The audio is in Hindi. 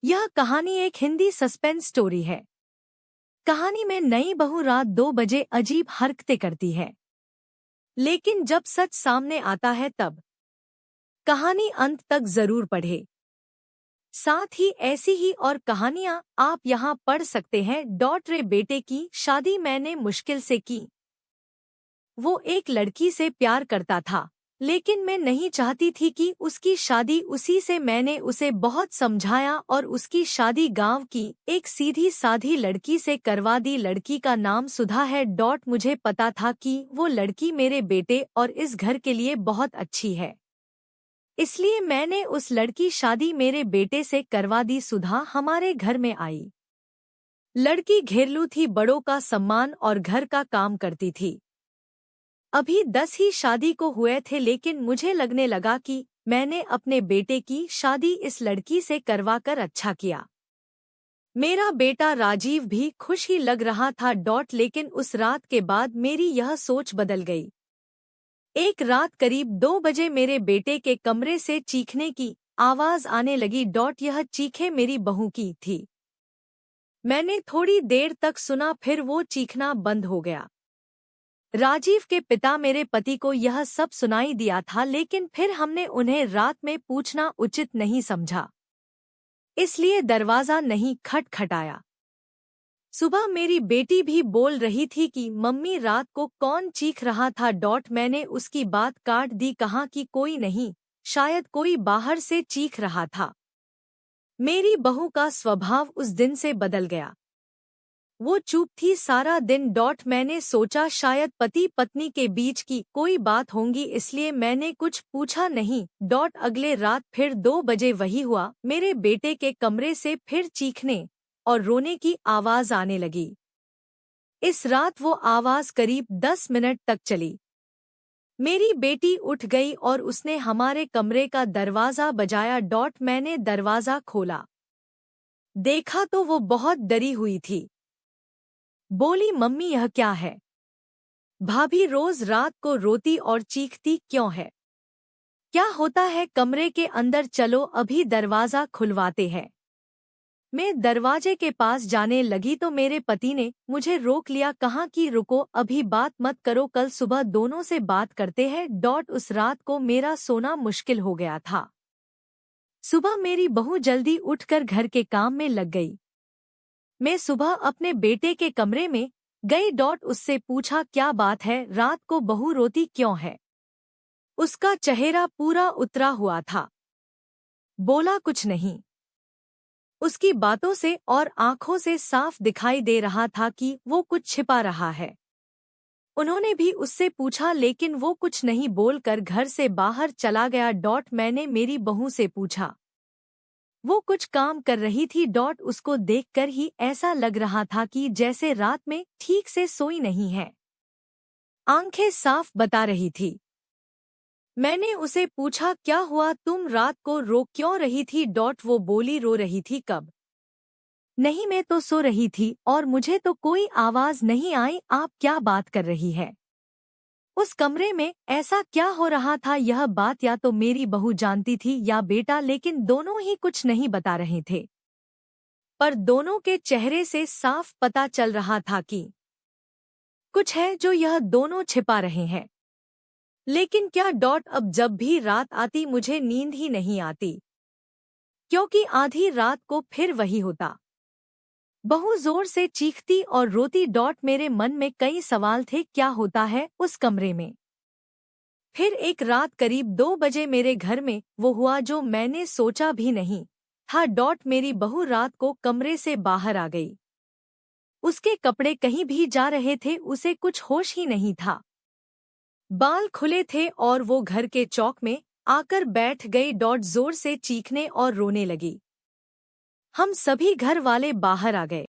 यह कहानी एक हिंदी सस्पेंस स्टोरी है। कहानी में नई बहू रात 2 बजे अजीब हरकतें करती है, लेकिन जब सच सामने आता है तब कहानी अंत तक जरूर पढ़े। साथ ही ऐसी ही और कहानियां आप यहाँ पढ़ सकते हैं। रे बेटे की शादी मैंने मुश्किल से की। वो एक लड़की से प्यार करता था, लेकिन मैं नहीं चाहती थी कि उसकी शादी उसी से। मैंने उसे बहुत समझाया और उसकी शादी गांव की एक सीधी साधी लड़की से करवा दी। लड़की का नाम सुधा है। मुझे पता था कि वो लड़की मेरे बेटे और इस घर के लिए बहुत अच्छी है, इसलिए मैंने उस लड़की शादी मेरे बेटे से करवा दी। सुधा हमारे घर में आई। लड़की घेरलू थी, बड़ों का सम्मान और घर का काम करती थी। अभी 10 ही शादी को हुए थे, लेकिन मुझे लगने लगा कि मैंने अपने बेटे की शादी इस लड़की से करवाकर अच्छा किया। मेरा बेटा राजीव भी खुश ही लग रहा था। लेकिन उस रात के बाद मेरी यह सोच बदल गई। एक रात करीब 2 बजे मेरे बेटे के कमरे से चीखने की आवाज आने लगी। यह चीखें मेरी बहू की थी। मैंने थोड़ी देर तक सुना, फिर वो चीखना बंद हो गया। राजीव के पिता मेरे पति को यह सब सुनाई दिया था, लेकिन फिर हमने उन्हें रात में पूछना उचित नहीं समझा, इसलिए दरवाजा नहीं खटखटाया। सुबह मेरी बेटी भी बोल रही थी कि मम्मी रात को कौन चीख रहा था। मैंने उसकी बात काट दी, कहा कि कोई नहीं, शायद कोई बाहर से चीख रहा था। मेरी बहू का स्वभाव उस दिन से बदल गया। वो चुप थी सारा दिन। मैंने सोचा शायद पति पत्नी के बीच की कोई बात होंगी, इसलिए मैंने कुछ पूछा नहीं। अगले रात फिर 2 बजे वही हुआ। मेरे बेटे के कमरे से फिर चीखने और रोने की आवाज आने लगी। इस रात वो आवाज करीब 10 मिनट तक चली। मेरी बेटी उठ गई और उसने हमारे कमरे का दरवाजा बजाया। मैंने दरवाजा खोला, देखा तो वो बहुत डरी हुई थी। बोली, मम्मी यह क्या है? भाभी रोज रात को रोती और चीखती क्यों है? क्या होता है? कमरे के अंदर चलो, अभी दरवाजा खुलवाते हैं। मैं दरवाजे के पास जाने लगी तो मेरे पति ने मुझे रोक लिया, कहा कि रुको, अभी बात मत करो, कल सुबह दोनों से बात करते हैं। उस रात को मेरा सोना मुश्किल हो गया था। सुबह मेरी बहू जल्दी उठकर घर के काम में लग गई। मैं सुबह अपने बेटे के कमरे में गई। उससे पूछा, क्या बात है, रात को बहू रोती क्यों है? उसका चेहरा पूरा उतरा हुआ था। बोला, कुछ नहीं। उसकी बातों से और आंखों से साफ दिखाई दे रहा था कि वो कुछ छिपा रहा है। उन्होंने भी उससे पूछा, लेकिन वो कुछ नहीं बोलकर घर से बाहर चला गया। मैंने मेरी बहू से पूछा। वो कुछ काम कर रही थी। उसको देखकर ही ऐसा लग रहा था कि जैसे रात में ठीक से सोई नहीं है। आंखें साफ बता रही थी। मैंने उसे पूछा, क्या हुआ, तुम रात को रो क्यों रही थी? वो बोली, रो रही थी कब? नहीं, मैं तो सो रही थी और मुझे तो कोई आवाज नहीं आई। आप क्या बात कर रही है? उस कमरे में ऐसा क्या हो रहा था? यह बात या तो मेरी बहू जानती थी या बेटा, लेकिन दोनों ही कुछ नहीं बता रहे थे। पर दोनों के चेहरे से साफ पता चल रहा था कि कुछ है जो यह दोनों छिपा रहे हैं। लेकिन क्या? अब जब भी रात आती मुझे नींद ही नहीं आती, क्योंकि आधी रात को फिर वही होता। बहू जोर से चीखती और रोती। मेरे मन में कई सवाल थे, क्या होता है उस कमरे में? फिर एक रात करीब 2 बजे मेरे घर में वो हुआ जो मैंने सोचा भी नहीं था। मेरी बहू रात को कमरे से बाहर आ गई। उसके कपड़े कहीं भी जा रहे थे, उसे कुछ होश ही नहीं था। बाल खुले थे और वो घर के चौक में आकर बैठ गई। जोर से चीखने और रोने लगी। हम सभी घर वाले बाहर आ गए।